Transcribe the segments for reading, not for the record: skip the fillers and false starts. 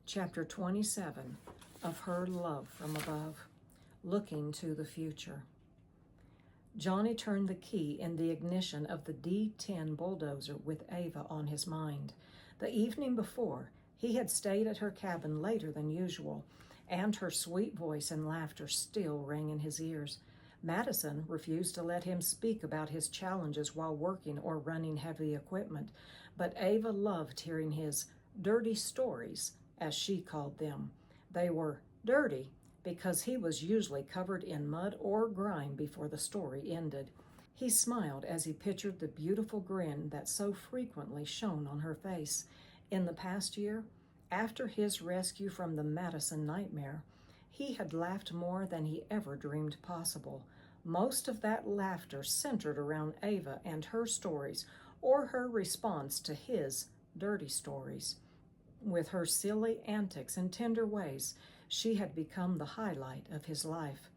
Chapter 27 of Her Love from Above, Looking to the Future. Johnny turned the key in the ignition of the D10 bulldozer with Ava on his mind. The evening before, he had stayed at her cabin later than usual, and her sweet voice and laughter still rang in his ears. Madison refused to let him speak about his challenges while working or running heavy equipment, but Ava loved hearing his dirty stories, as she called them. They were dirty because he was usually covered in mud or grime before the story ended. He smiled as he pictured the beautiful grin that so frequently shone on her face. In the past year, after his rescue from the Madison nightmare, he had laughed more than he ever dreamed possible. Most of that laughter centered around Ava and her stories, or her response to his dirty stories. With her silly antics and tender ways, she had become the highlight of his life.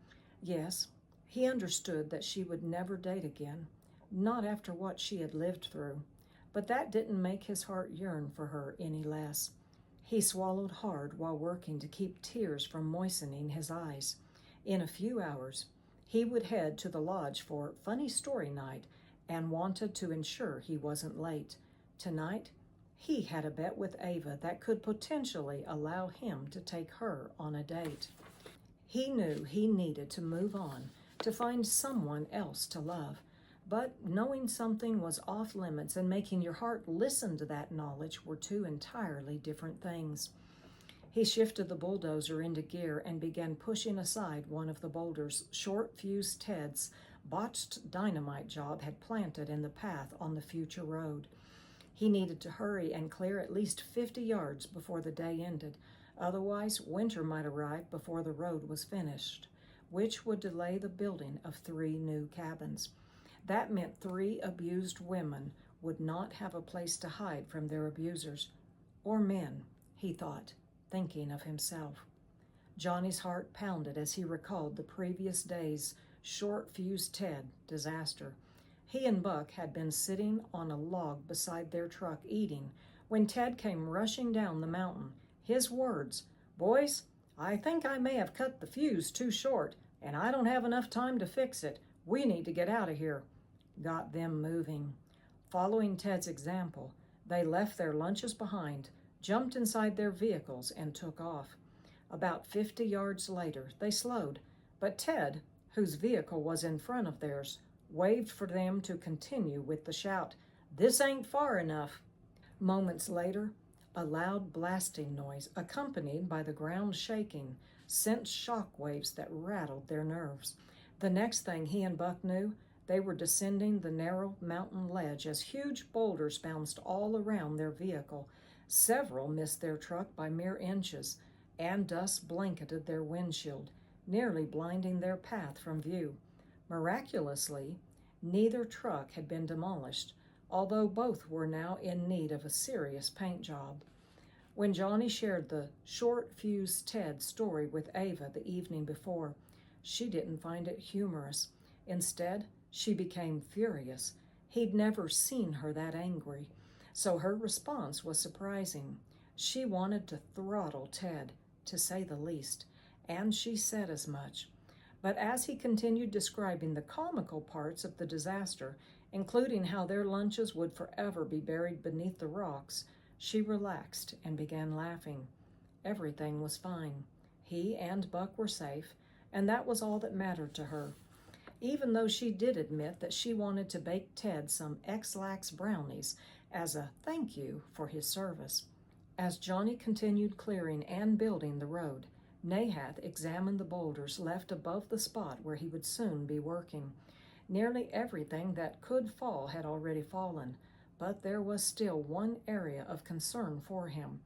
Yes, he understood that she would never date again, not after what she had lived through, but that didn't make his heart yearn for her any less. He swallowed hard while working to keep tears from moistening his eyes. In a few hours, he would head to the lodge for funny story night and wanted to ensure he wasn't late. Tonight, he had a bet with Ava that could potentially allow him to take her on a date. He knew he needed to move on, to find someone else to love. But knowing something was off limits and making your heart listen to that knowledge were two entirely different things. He shifted the bulldozer into gear and began pushing aside one of the boulders short-fused Ted's botched dynamite job had planted in the path on the future road. He needed to hurry and clear at least 50 yards before the day ended. Otherwise, winter might arrive before the road was finished, which would delay the building of 3 new cabins. That meant 3 abused women would not have a place to hide from their abusers. Or men, he thought, thinking of himself. Johnny's heart pounded as he recalled the previous day's short-fused Ted disaster. He and Buck had been sitting on a log beside their truck eating when Ted came rushing down the mountain. His words, "Boys, I think I may have cut the fuse too short, and I don't have enough time to fix it. We need to get out of here," got them moving. Following Ted's example, they left their lunches behind, jumped inside their vehicles, and took off. About 50 yards later, they slowed, but Ted, whose vehicle was in front of theirs, waved for them to continue with the shout, "This ain't far enough." Moments later, a loud blasting noise, accompanied by the ground shaking, sent shock waves that rattled their nerves. The next thing he and Buck knew, they were descending the narrow mountain ledge as huge boulders bounced all around their vehicle. Several missed their truck by mere inches, and dust blanketed their windshield, nearly blinding their path from view. Miraculously, neither truck had been demolished, although both were now in need of a serious paint job. When Johnny shared the short-fused Ted story with Ava the evening before, she didn't find it humorous. Instead, she became furious. He'd never seen her that angry, so her response was surprising. She wanted to throttle Ted, to say the least, and she said as much. But as he continued describing the comical parts of the disaster, including how their lunches would forever be buried beneath the rocks, she relaxed and began laughing. Everything was fine. He and Buck were safe, and that was all that mattered to her, even though she did admit that she wanted to bake Ted some X-Lax brownies as a thank you for his service. As Johnny continued clearing and building the road, Nahath examined the boulders left above the spot where he would soon be working. Nearly everything that could fall had already fallen, but there was still one area of concern for him.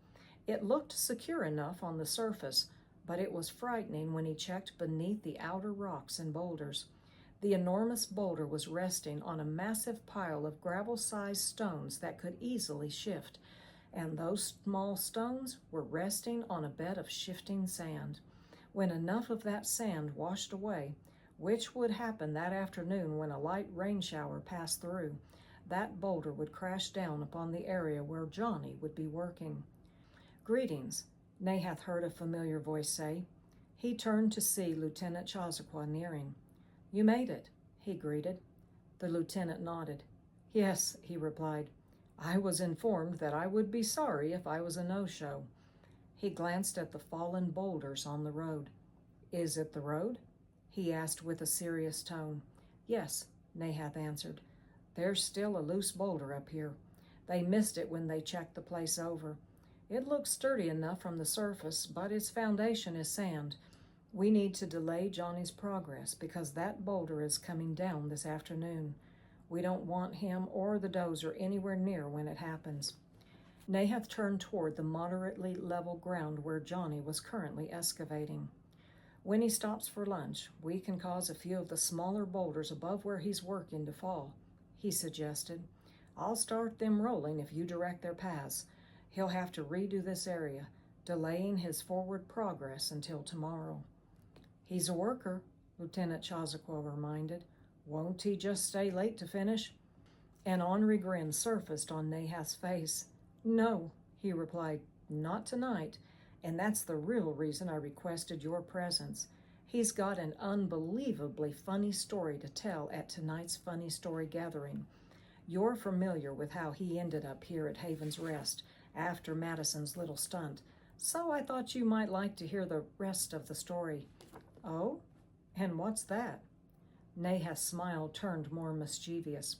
It looked secure enough on the surface, but it was frightening when he checked beneath the outer rocks and boulders. The enormous boulder was resting on a massive pile of gravel-sized stones that could easily shift, and those small stones were resting on a bed of shifting sand. When enough of that sand washed away, which would happen that afternoon when a light rain shower passed through, that boulder would crash down upon the area where Johnny would be working. "Greetings," Nahath heard a familiar voice say. He turned to see Lieutenant Chazaquah nearing. "You made it," he greeted. The lieutenant nodded. "Yes," he replied. "I was informed that I would be sorry if I was a no-show." He glanced at the fallen boulders on the road. "Is it the road?" he asked with a serious tone. "Yes," Nahath answered. "There's still a loose boulder up here. They missed it when they checked the place over. It looks sturdy enough from the surface, but its foundation is sand. We need to delay Johnny's progress because that boulder is coming down this afternoon. We don't want him or the dozer anywhere near when it happens." Nahath turned toward the moderately level ground where Johnny was currently excavating. "When he stops for lunch, we can cause a few of the smaller boulders above where he's working to fall," he suggested. "I'll start them rolling if you direct their paths. He'll have to redo this area, delaying his forward progress until tomorrow." "He's a worker," Lieutenant Chazaquah reminded. "Won't he just stay late to finish?" An ornery grin surfaced on Nahath's face. "No," he replied, "not tonight, and that's the real reason I requested your presence. He's got an unbelievably funny story to tell at tonight's funny story gathering. You're familiar with how he ended up here at Haven's Rest after Madison's little stunt, so I thought you might like to hear the rest of the story." "Oh? And what's that?" Nahath's smile turned more mischievous.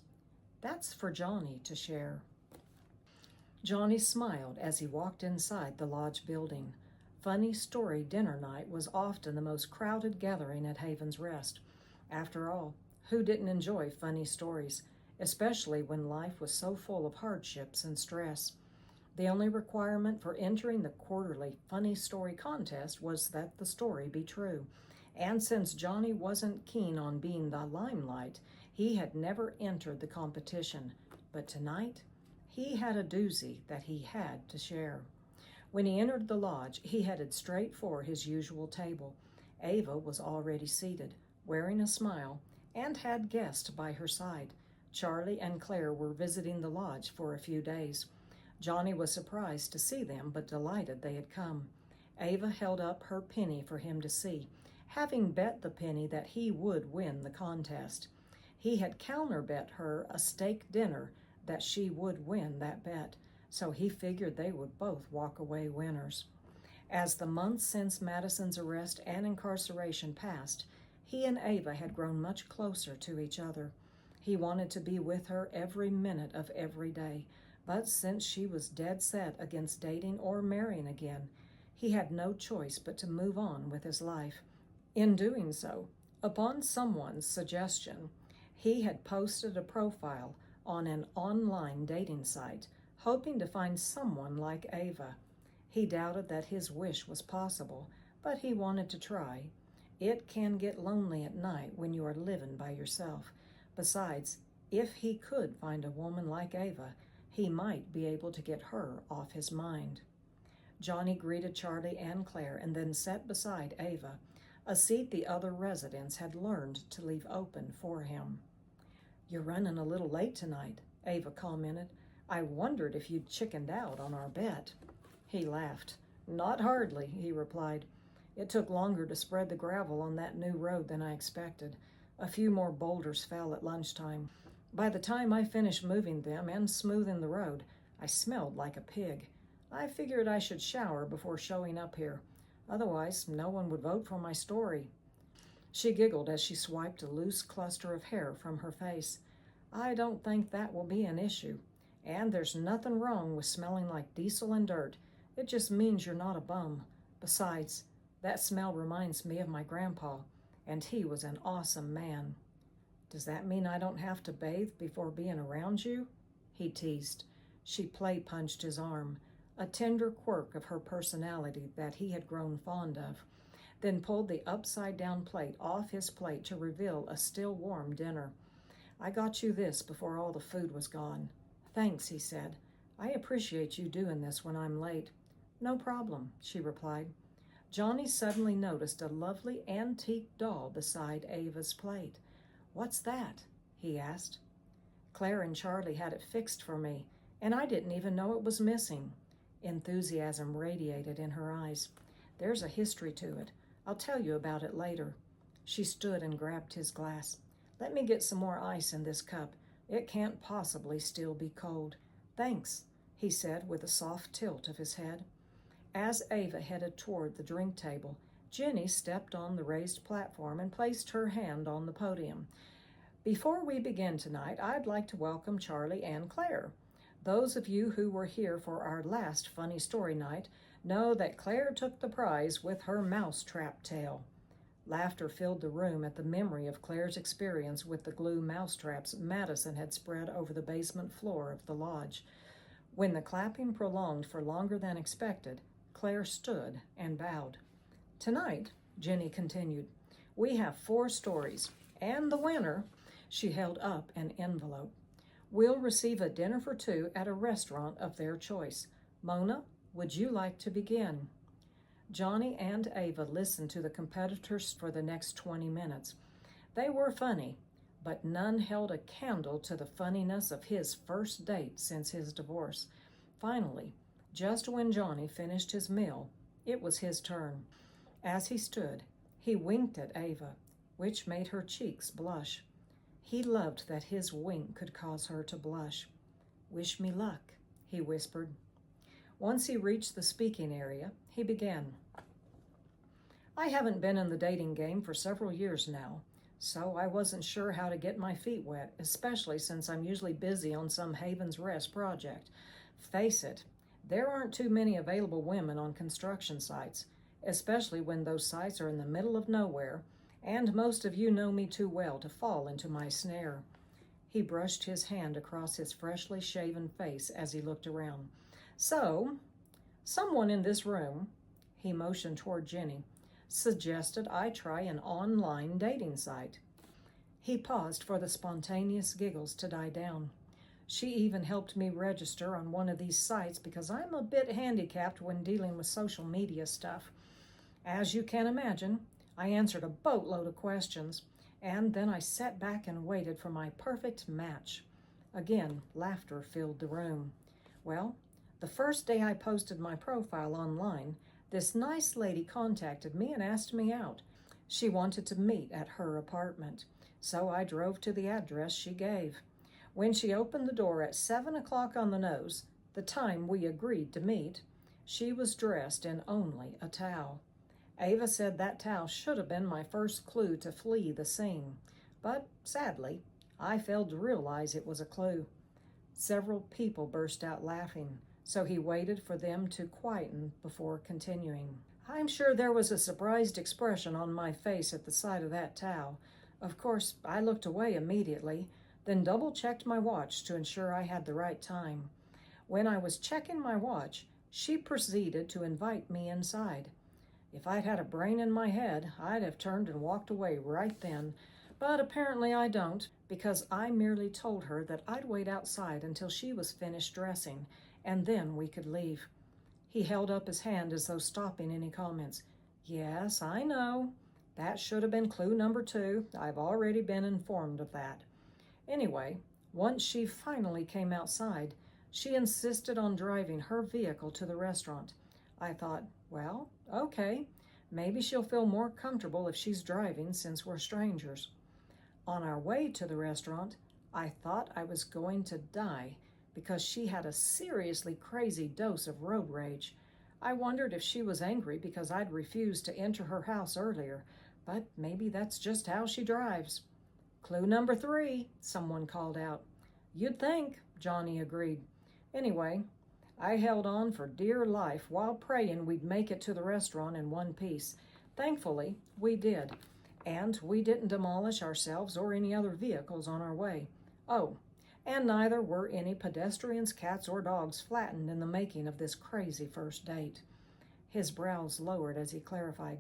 "That's for Johnny to share." Johnny smiled as he walked inside the lodge building. Funny Story dinner night was often the most crowded gathering at Haven's Rest. After all, who didn't enjoy funny stories, especially when life was so full of hardships and stress? The only requirement for entering the quarterly Funny Story contest was that the story be true. And since Johnny wasn't keen on being the limelight, he had never entered the competition. But tonight, he had a doozy that he had to share. When he entered the lodge, he headed straight for his usual table. Ava was already seated, wearing a smile, and had guests by her side. Charlie and Claire were visiting the lodge for a few days. Johnny was surprised to see them, but delighted they had come. Ava held up her penny for him to see, having bet the penny that he would win the contest. He had counter-bet her a steak dinner that she would win that bet, so he figured they would both walk away winners. As the months since Madison's arrest and incarceration passed, he and Ava had grown much closer to each other. He wanted to be with her every minute of every day, but since she was dead set against dating or marrying again, he had no choice but to move on with his life. In doing so, upon someone's suggestion, he had posted a profile on an online dating site, hoping to find someone like Ava. He doubted that his wish was possible, but he wanted to try. It can get lonely at night when you are living by yourself. Besides, if he could find a woman like Ava, he might be able to get her off his mind. Johnny greeted Charlie and Claire and then sat beside Ava, a seat the other residents had learned to leave open for him. "You're running a little late tonight," Ava commented. "I wondered if you'd chickened out on our bet." He laughed. "Not hardly," he replied. "It took longer to spread the gravel on that new road than I expected. A few more boulders fell at lunchtime. By the time I finished moving them and smoothing the road, I smelled like a pig. I figured I should shower before showing up here. Otherwise, no one would vote for my story." She giggled as she swiped a loose cluster of hair from her face. "I don't think that will be an issue. And there's nothing wrong with smelling like diesel and dirt. It just means you're not a bum. Besides, that smell reminds me of my grandpa, and he was an awesome man." "Does that mean I don't have to bathe before being around you?" he teased. She play-punched his arm, a tender quirk of her personality that he had grown fond of, then pulled the upside-down plate off his plate to reveal a still-warm dinner. "I got you this before all the food was gone." "Thanks," he said. "I appreciate you doing this when I'm late." "No problem," she replied. Johnny suddenly noticed a lovely antique doll beside Ava's plate. "What's that?" he asked. "Claire and Charlie had it fixed for me, and I didn't even know it was missing." Enthusiasm radiated in her eyes. "There's a history to it. I'll tell you about it later." She stood and grabbed his glass. "Let me get some more ice in this cup. It can't possibly still be cold." "Thanks," he said with a soft tilt of his head. As Ava headed toward the drink table, Jenny stepped on the raised platform and placed her hand on the podium. "Before we begin tonight, I'd like to welcome Charlie and Claire. Those of you who were here for our last funny story night know that Claire took the prize with her mousetrap tale." Laughter filled the room at the memory of Claire's experience with the glue mousetraps Madison had spread over the basement floor of the lodge. When the clapping prolonged for longer than expected, Claire stood and bowed. "Tonight," Jenny continued, "we have 4 stories, and the winner," she held up an envelope, "will receive a dinner for 2 at a restaurant of their choice. Mona, would you like to begin?" Johnny and Ava listened to the competitors for the next 20 minutes. They were funny, but none held a candle to the funniness of his first date since his divorce. Finally, just when Johnny finished his meal, it was his turn. As he stood, he winked at Ava, which made her cheeks blush. He loved that his wink could cause her to blush. "Wish me luck," he whispered. Once he reached the speaking area, he began. "I haven't been in the dating game for several years now, so I wasn't sure how to get my feet wet, especially since I'm usually busy on some Haven's Rest project. Face it, there aren't too many available women on construction sites, especially when those sites are in the middle of nowhere, and most of you know me too well to fall into my snare." He brushed his hand across his freshly shaven face as he looked around. "So, someone in this room," he motioned toward Jenny, "suggested I try an online dating site." He paused for the spontaneous giggles to die down. "She even helped me register on one of these sites because I'm a bit handicapped when dealing with social media stuff. As you can imagine, I answered a boatload of questions, and then I sat back and waited for my perfect match." Again, laughter filled the room. "Well, the first day I posted my profile online, this nice lady contacted me and asked me out. She wanted to meet at her apartment, so I drove to the address she gave. When she opened the door at 7 o'clock on the nose, the time we agreed to meet, she was dressed in only a towel. Ava said that towel should have been my first clue to flee the scene, but sadly, I failed to realize it was a clue." Several people burst out laughing, so he waited for them to quieten before continuing. "I'm sure there was a surprised expression on my face at the sight of that towel. Of course, I looked away immediately, then double-checked my watch to ensure I had the right time. When I was checking my watch, she proceeded to invite me inside. If I'd had a brain in my head, I'd have turned and walked away right then, but apparently I don't, because I merely told her that I'd wait outside until she was finished dressing, and then we could leave." He held up his hand as though stopping any comments. "Yes, I know. That should have been clue number 2. I've already been informed of that. Anyway, once she finally came outside, she insisted on driving her vehicle to the restaurant. I thought, well, okay, maybe she'll feel more comfortable if she's driving since we're strangers. On our way to the restaurant, I thought I was going to die because she had a seriously crazy dose of road rage. I wondered if she was angry because I'd refused to enter her house earlier, but maybe that's just how she drives." "Clue number 3, someone called out. "You'd think," Johnny agreed. "Anyway, I held on for dear life while praying we'd make it to the restaurant in one piece. Thankfully, we did, and we didn't demolish ourselves or any other vehicles on our way. Oh, and neither were any pedestrians, cats, or dogs flattened in the making of this crazy first date." His brows lowered as he clarified,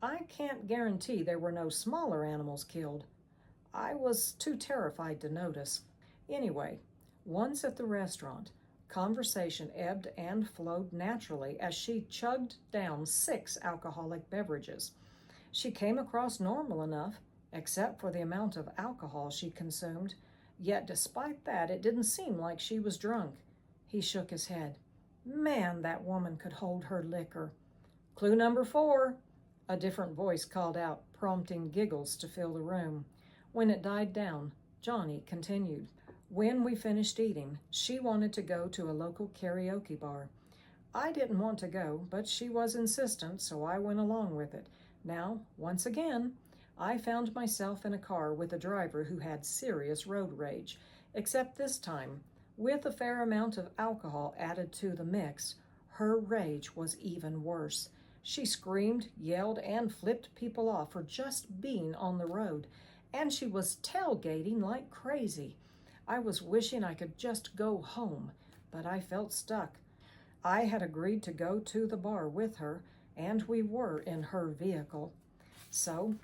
"I can't guarantee there were no smaller animals killed. I was too terrified to notice. Anyway, once at the restaurant, conversation ebbed and flowed naturally as she chugged down 6 alcoholic beverages. She came across normal enough, except for the amount of alcohol she consumed, yet despite that, it didn't seem like she was drunk." He shook his head. Man, that woman could hold her liquor. Clue number 4, a different voice called out, prompting giggles to fill the room. When it died down, Johnny continued. When we finished eating, she wanted to go to a local karaoke bar. I didn't want to go, but she was insistent, so I went along with it. Now, once again, I found myself in a car with a driver who had serious road rage, except this time, with a fair amount of alcohol added to the mix, her rage was even worse. She screamed, yelled, and flipped people off for just being on the road, and she was tailgating like crazy. I was wishing I could just go home, but I felt stuck. I had agreed to go to the bar with her, and we were in her vehicle. So,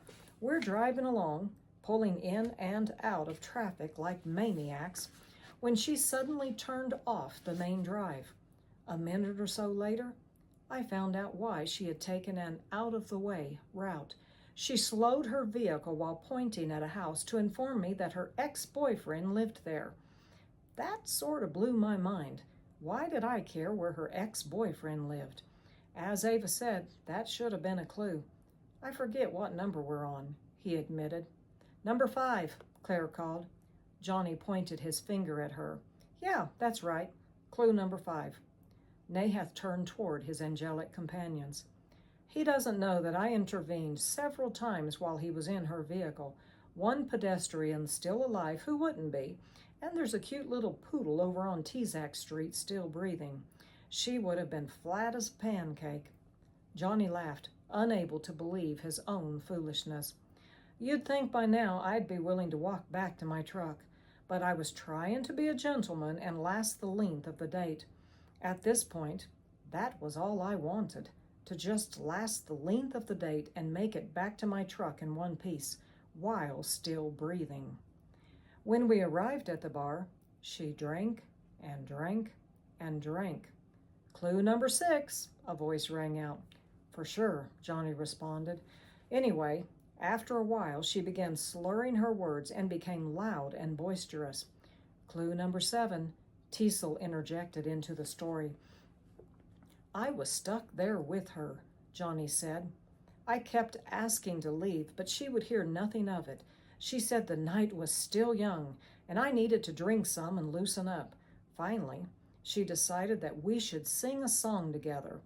we're driving along, pulling in and out of traffic like maniacs, when she suddenly turned off the main drive. A minute or so later, I found out why she had taken an out-of-the-way route. She slowed her vehicle while pointing at a house to inform me that her ex-boyfriend lived there. That sort of blew my mind. Why did I care where her ex-boyfriend lived? As Ava said, that should have been a clue. I forget what number we're on, he admitted. Number 5, Claire called. Johnny pointed his finger at her. Yeah, that's right. Clue number 5. Nahath turned toward his angelic companions. He doesn't know that I intervened several times while he was in her vehicle. One pedestrian still alive who wouldn't be, and there's a cute little poodle over on Tezack Street still breathing. She would have been flat as a pancake. Johnny laughed, unable to believe his own foolishness. You'd think by now I'd be willing to walk back to my truck, but I was trying to be a gentleman and last the length of the date. At this point, that was all I wanted, to just last the length of the date and make it back to my truck in one piece, while still breathing. When we arrived at the bar, she drank and drank and drank. Clue number 6, a voice rang out. For sure, Johnny responded. Anyway, after a while, she began slurring her words and became loud and boisterous. Clue number 7, Teasel interjected into the story. I was stuck there with her, Johnny said. I kept asking to leave, but she would hear nothing of it. She said the night was still young, and I needed to drink some and loosen up. Finally, she decided that we should sing a song together.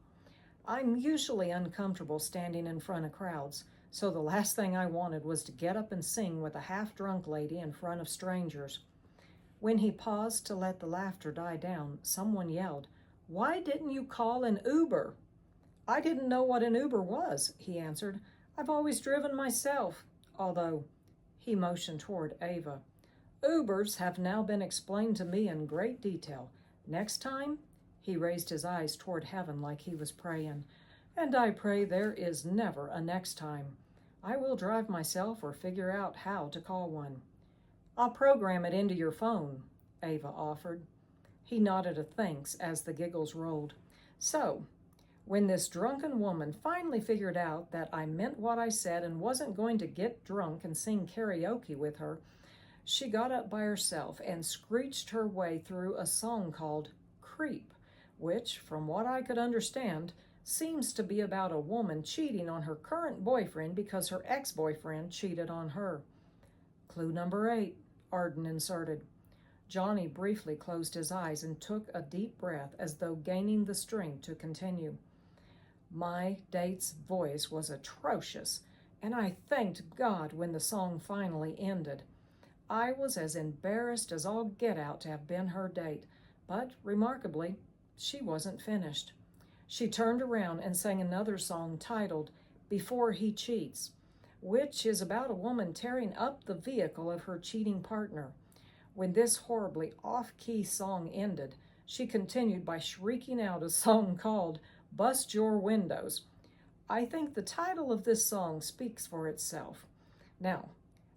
I'm usually uncomfortable standing in front of crowds, so the last thing I wanted was to get up and sing with a half-drunk lady in front of strangers. When he paused to let the laughter die down, someone yelled, "Why didn't you call an Uber?" I didn't know what an Uber was, he answered. I've always driven myself, although he motioned toward Ava. Ubers have now been explained to me in great detail. Next time, he raised his eyes toward heaven like he was praying, and I pray there is never a next time. I will drive myself or figure out how to call one. I'll program it into your phone, Ava offered. He nodded a thanks as the giggles rolled. So, when this drunken woman finally figured out that I meant what I said and wasn't going to get drunk and sing karaoke with her, she got up by herself and screeched her way through a song called Creep, which, from what I could understand, seems to be about a woman cheating on her current boyfriend because her ex-boyfriend cheated on her. Clue number 8, Arden inserted. Johnny briefly closed his eyes and took a deep breath as though gaining the strength to continue. My date's voice was atrocious, and I thanked God when the song finally ended. I was as embarrassed as all get out to have been her date, but remarkably, she wasn't finished. She turned around and sang another song titled Before He Cheats, which is about a woman tearing up the vehicle of her cheating partner. When this horribly off-key song ended, she continued by shrieking out a song called Bust Your Windows. I think the title of this song speaks for itself. Now,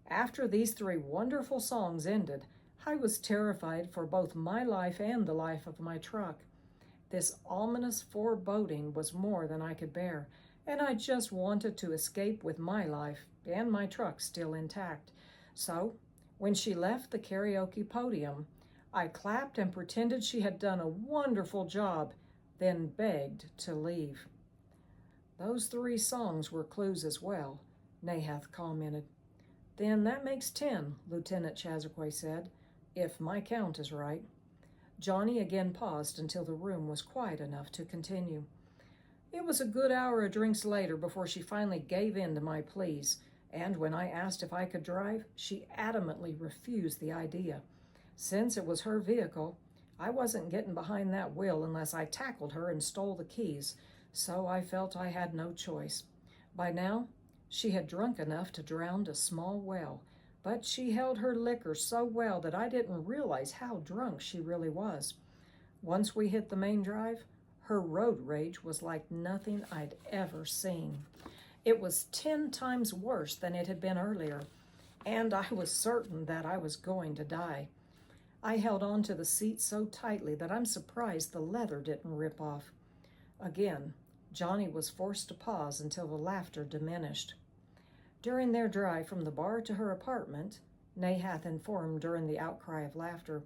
after these 3 wonderful songs ended, I was terrified for both my life and the life of my truck. This ominous foreboding was more than I could bear, and I just wanted to escape with my life and my truck still intact. So, when she left the karaoke podium, I clapped and pretended she had done a wonderful job, then begged to leave. "Those 3 songs were clues as well," Nahath commented. "Then that makes 10, Lieutenant Chazakwe said, "if my count is right." Johnny again paused until the room was quiet enough to continue. "It was a good hour of drinks later before she finally gave in to my pleas, and when I asked if I could drive, she adamantly refused the idea. Since it was her vehicle, I wasn't getting behind that wheel unless I tackled her and stole the keys, so I felt I had no choice. By now, she had drunk enough to drown a small well, but she held her liquor so well that I didn't realize how drunk she really was. Once we hit the main drive, her road rage was like nothing I'd ever seen. It was 10 times worse than it had been earlier, and I was certain that I was going to die. I held on to the seat so tightly that I'm surprised the leather didn't rip off." Again, Johnny was forced to pause until the laughter diminished. During their drive from the bar to her apartment, Nahath informed during the outcry of laughter,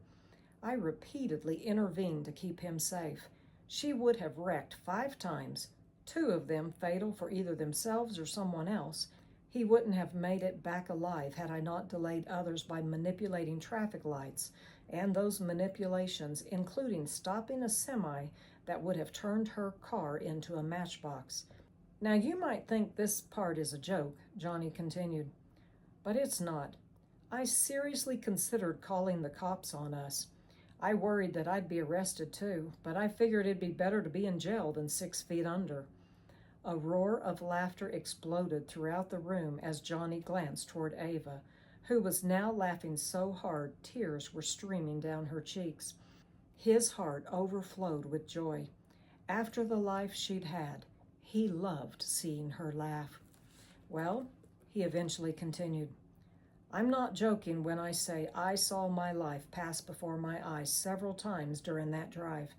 "I repeatedly intervened to keep him safe. She would have wrecked 5 times, 2 of them fatal for either themselves or someone else. He wouldn't have made it back alive had I not delayed others by manipulating traffic lights, and those manipulations including stopping a semi that would have turned her car into a matchbox." "Now you might think this part is a joke," Johnny continued, "but it's not. I seriously considered calling the cops on us. I worried that I'd be arrested too, but I figured it'd be better to be in jail than 6 feet under." A roar of laughter exploded throughout the room as Johnny glanced toward Ava, who was now laughing so hard tears were streaming down her cheeks. His heart overflowed with joy. After the life she'd had, he loved seeing her laugh. "Well," he eventually continued, "I'm not joking when I say I saw my life pass before my eyes several times during that drive.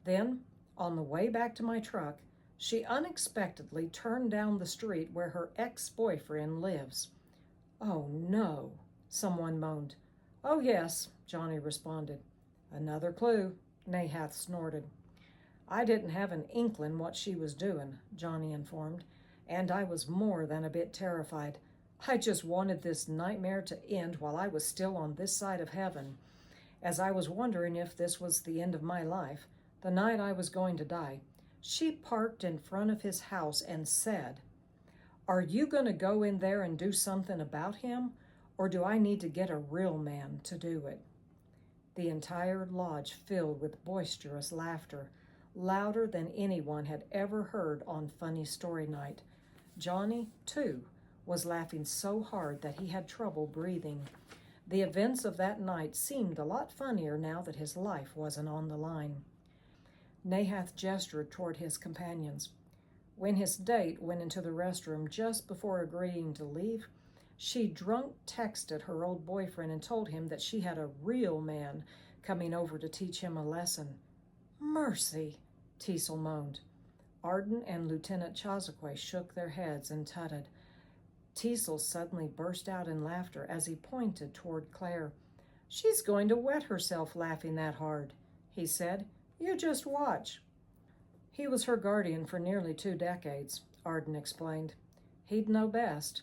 Then, on the way back to my truck, she unexpectedly turned down the street where her ex-boyfriend lives." "Oh, no," someone moaned. "Oh, yes," Johnny responded. "Another clue," Nahath snorted. "I didn't have an inkling what she was doing," Johnny informed, "and I was more than a bit terrified. I just wanted this nightmare to end while I was still on this side of heaven. As I was wondering if this was the end of my life, the night I was going to die, she parked in front of his house and said, 'Are you going to go in there and do something about him, or do I need to get a real man to do it?'" The entire lodge filled with boisterous laughter, louder than anyone had ever heard on Funny Story Night. Johnny, too, was laughing so hard that he had trouble breathing. The events of that night seemed a lot funnier now that his life wasn't on the line. Nahath gestured toward his companions. When his date went into the restroom just before agreeing to leave, she drunk texted her old boyfriend and told him that she had a real man coming over to teach him a lesson. "Mercy," Teasel moaned. Arden and Lieutenant Chazakwe shook their heads and tutted. Teasel suddenly burst out in laughter as he pointed toward Claire. "She's going to wet herself laughing that hard," he said. "You just watch." "He was her guardian for nearly 2 decades, Arden explained. "He'd know best."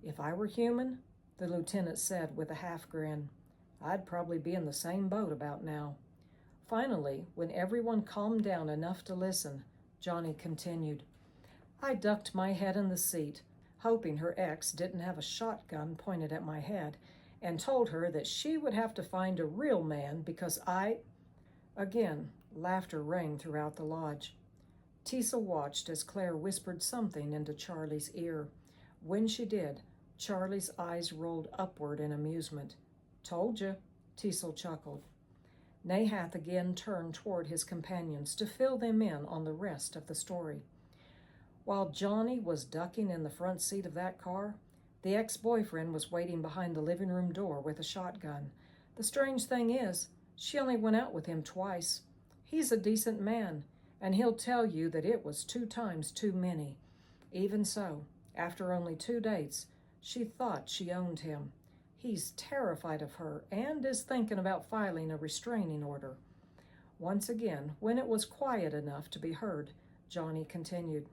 "If I were human," the lieutenant said with a half grin, "I'd probably be in the same boat about now." Finally, when everyone calmed down enough to listen, Johnny continued, "I ducked my head in the seat, hoping her ex didn't have a shotgun pointed at my head, and told her that she would have to find a real man because I—" Again, laughter rang throughout the lodge. Teasel watched as Claire whispered something into Charlie's ear. When she did, Charlie's eyes rolled upward in amusement. "Told you," Teasel chuckled. Nahath again turned toward his companions to fill them in on the rest of the story. While Johnny was ducking in the front seat of that car, the ex-boyfriend was waiting behind the living room door with a shotgun. The strange thing is, she only went out with him twice. He's a decent man, and he'll tell you that it was 2 times too many. Even so, after only 2 dates, she thought she owned him. He's terrified of her and is thinking about filing a restraining order. Once again, when it was quiet enough to be heard, Johnny continued,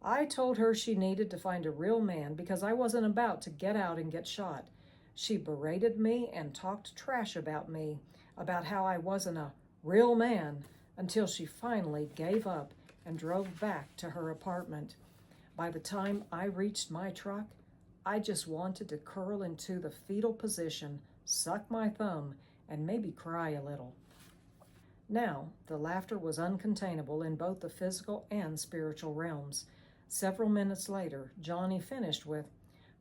I told her she needed to find a real man because I wasn't about to get out and get shot. She berated me and talked trash about me, about how I wasn't a real man, until she finally gave up and drove back to her apartment. By the time I reached my truck, I just wanted to curl into the fetal position, suck my thumb, and maybe cry a little. Now, the laughter was uncontainable in both the physical and spiritual realms. Several minutes later, Johnny finished with,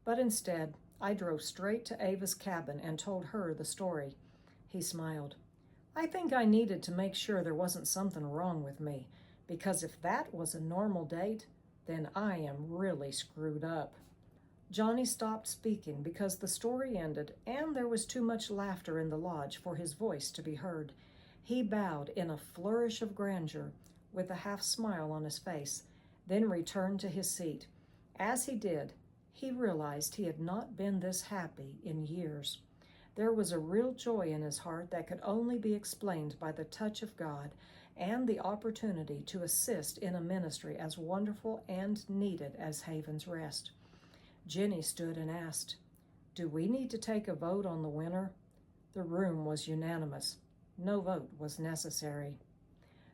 but instead, I drove straight to Ava's cabin and told her the story. He smiled. I think I needed to make sure there wasn't something wrong with me, because if that was a normal date, then I am really screwed up. Johnny stopped speaking because the story ended and there was too much laughter in the lodge for his voice to be heard. He bowed in a flourish of grandeur, with a half smile on his face, then returned to his seat. As he did, he realized he had not been this happy in years. There was a real joy in his heart that could only be explained by the touch of God and the opportunity to assist in a ministry as wonderful and needed as Haven's Rest. Jenny stood and asked, Do we need to take a vote on the winner? The room was unanimous. No vote was necessary.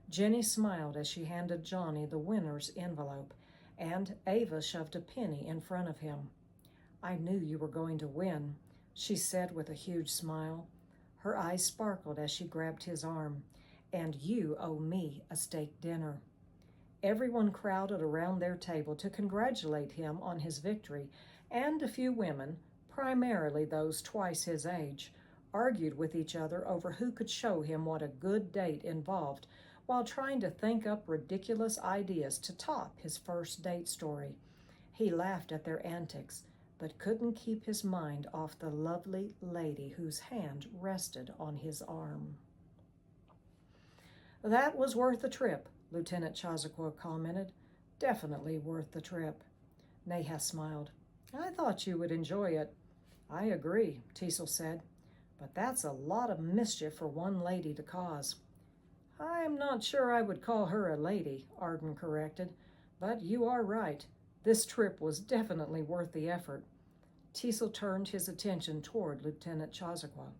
Jenny smiled as she handed Johnny the winner's envelope, and Ava shoved a penny in front of him. I knew you were going to win, she said with a huge smile. Her eyes sparkled as she grabbed his arm. And you owe me a steak dinner. Everyone crowded around their table to congratulate him on his victory, and a few women, primarily those twice his age, argued with each other over who could show him what a good date involved while trying to think up ridiculous ideas to top his first date story. He laughed at their antics, but couldn't keep his mind off the lovely lady whose hand rested on his arm. That was worth the trip, Lieutenant Chazaquo commented. Definitely worth the trip. Neha smiled. I thought you would enjoy it. I agree, Teasel said, but that's a lot of mischief for one lady to cause. I'm not sure I would call her a lady, Arden corrected, but you are right. This trip was definitely worth the effort. Teasel turned his attention toward Lieutenant Chazaquo.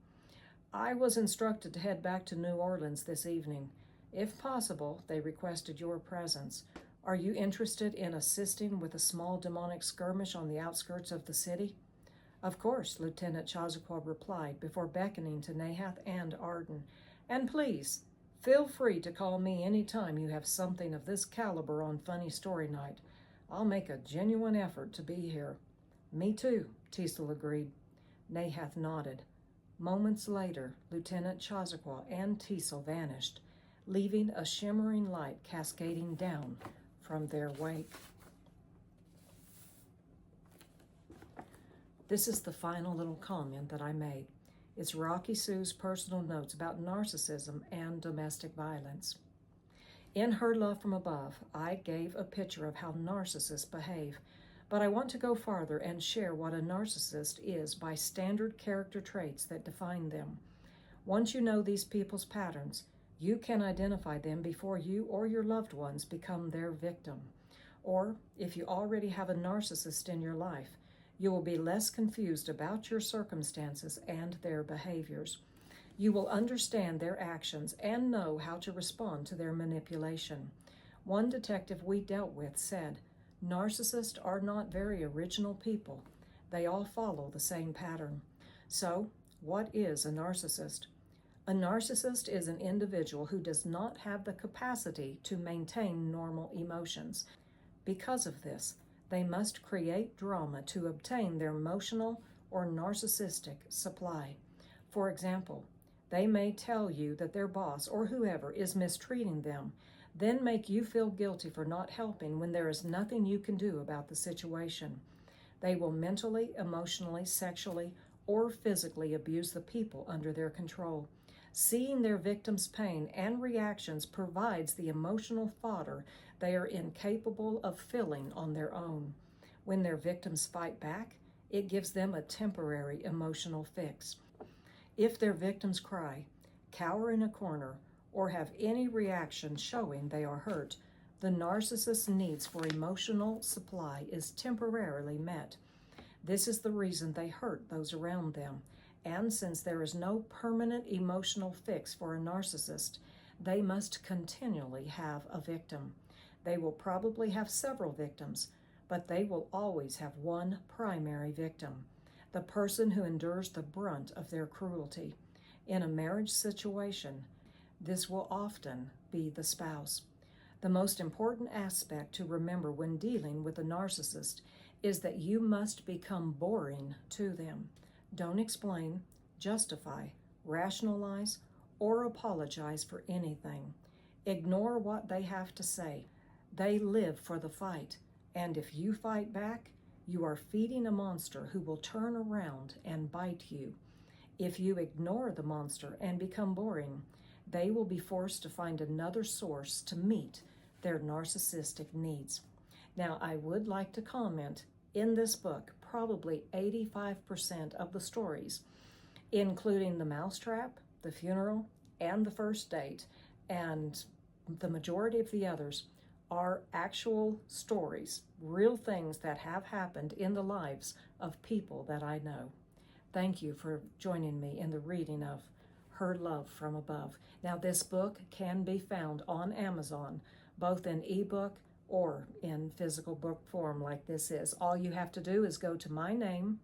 I was instructed to head back to New Orleans this evening. If possible, they requested your presence. Are you interested in assisting with a small demonic skirmish on the outskirts of the city? Of course, Lieutenant Chazaquo replied before beckoning to Nahath and Arden. And please, feel free to call me any time you have something of this caliber on Funny Story Night. I'll make a genuine effort to be here. Me too, Teasel agreed. Nahath nodded. Moments later, Lieutenant Chazaquo and Teasel vanished, leaving a shimmering light cascading down from their wake. This is the final little comment that I made. It's Rocky Sue's personal notes about narcissism and domestic violence. In her Love from Above, I gave a picture of how narcissists behave, but I want to go farther and share what a narcissist is by standard character traits that define them. Once you know these people's patterns, you can identify them before you or your loved ones become their victim. Or, if you already have a narcissist in your life, you will be less confused about your circumstances and their behaviors. You will understand their actions and know how to respond to their manipulation. One detective we dealt with said, narcissists are not very original people. They all follow the same pattern. So, what is a narcissist? A narcissist is an individual who does not have the capacity to maintain normal emotions. Because of this, they must create drama to obtain their emotional or narcissistic supply. For example, they may tell you that their boss or whoever is mistreating them, then make you feel guilty for not helping when there is nothing you can do about the situation. They will mentally, emotionally, sexually, or physically abuse the people under their control. Seeing their victims' pain and reactions provides the emotional fodder they are incapable of filling on their own. When their victims fight back, it gives them a temporary emotional fix. If their victims cry, cower in a corner, or have any reaction showing they are hurt, the narcissist's needs for emotional supply is temporarily met. This is the reason they hurt those around them. And since there is no permanent emotional fix for a narcissist, they must continually have a victim. They will probably have several victims, but they will always have one primary victim, the person who endures the brunt of their cruelty. In a marriage situation, this will often be the spouse. The most important aspect to remember when dealing with a narcissist is that you must become boring to them. Don't explain, justify, rationalize, or apologize for anything. Ignore what they have to say. They live for the fight, and if you fight back, you are feeding a monster who will turn around and bite you. If you ignore the monster and become boring, they will be forced to find another source to meet their narcissistic needs. Now, I would like to comment, in this book, probably 85% of the stories, including the mousetrap, the funeral, and the first date, and the majority of the others, are actual stories, real things that have happened in the lives of people that I know. Thank you for joining me in the reading of Her Love from Above. Now, this book can be found on Amazon, both in ebook or in physical book form like this is. All you have to do is go to my name,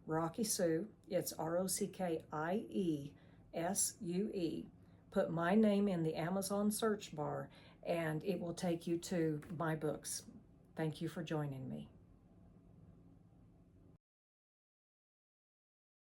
Rocky Sue. It's ROCKIESUE. Put my name in the Amazon search bar, and it will take you to my books. Thank you for joining me.